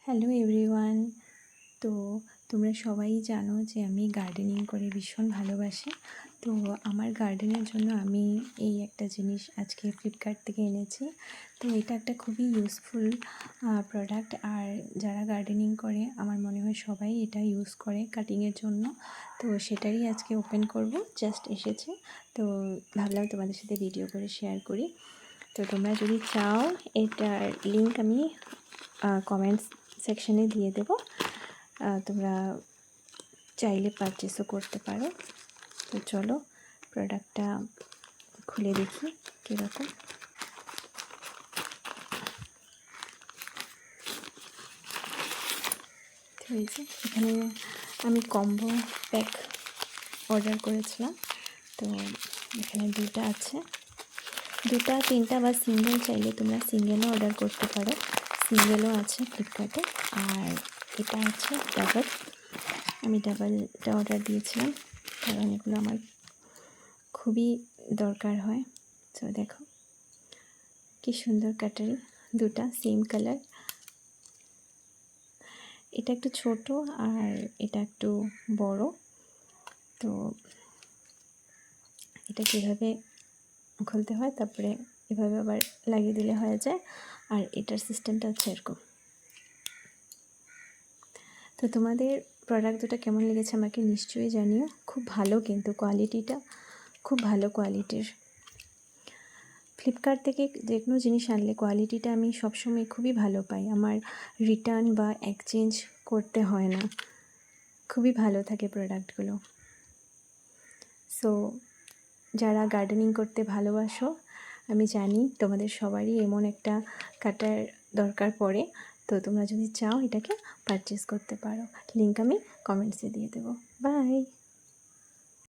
Hello everyone. তো তোমরা সবাই জানো যে আমি গার্ডেনিং করে ভীষণ ভালোবাসি। তো আমার গার্ডেনের জন্য আমি এই একটা জিনিস আজকে ফ্লিপকার্ট থেকে এনেছি। তো এটা একটা খুবই ইউজফুল প্রোডাক্ট। আর যারা গার্ডেনিং করে আমার মনে হয় সবাই এটা ইউজ করে কাটিংয়ের জন্য। তো সেটারই আজকে ওপেন করব, জাস্ট এসেছে তো ভাবলাম তোমাদের সাথে ভিডিও করে শেয়ার করি। তো তোমরা যদি চাও এটার লিঙ্ক আমি কমেন্টস সেকশনে দিয়ে দেব, তোমরা চাইলে পারচেসও করতে পারো। তো চলো প্রোডাক্টটা খুলে দেখি কীরকম। হয়েছে এখানে আমি কম্বো প্যাক অর্ডার করেছিলাম। তো এখানে দুটা আছে, দুটা তিনটা বা সিঙ্গেল চাইলে তোমরা সিঙ্গেলও অর্ডার করতে পারো, সিঙ্গেলও আছে ফ্লিপকার্টে। আর এটা আছে ডাবল, আমি ডাবলটা অর্ডার দিয়েছিলাম কারণ এগুলো আমার খুবই দরকার হয়। তো দেখো কি সুন্দর কাটারি, দুটা সেম কালার। এটা একটু ছোট আর এটা একটু বড়। তো এটা কীভাবে খুলতে হয়, তারপরে এভাবে আবার লাগিয়ে দিলে হয়ে যায়। আর এটার সিস্টেমটা হচ্ছে এরকম। তো তোমাদের প্রোডাক্ট দুটো কেমন লেগেছে আমাকে নিশ্চয়ই জানিও। খুব ভালো, কিন্তু কোয়ালিটিটা খুব ভালো কোয়ালিটির। ফ্লিপকার্ট থেকে যে কোনো জিনিস আনলে কোয়ালিটিটা আমি সবসময় খুবই ভালো পাই, আমার রিটার্ন বা এক্সচেঞ্জ করতে হয় না, খুবই ভালো থাকে প্রোডাক্টগুলো। সো যারা গার্ডেনিং করতে ভালোবাসো, আমি জানি তোমাদের সবারই এমন একটা কাটার দরকার পড়ে। তো তোমরা যদি চাও এটাকে পারচেস করতে পারো, লিঙ্ক আমি কমেন্টসে দিয়ে দেবো। বাই।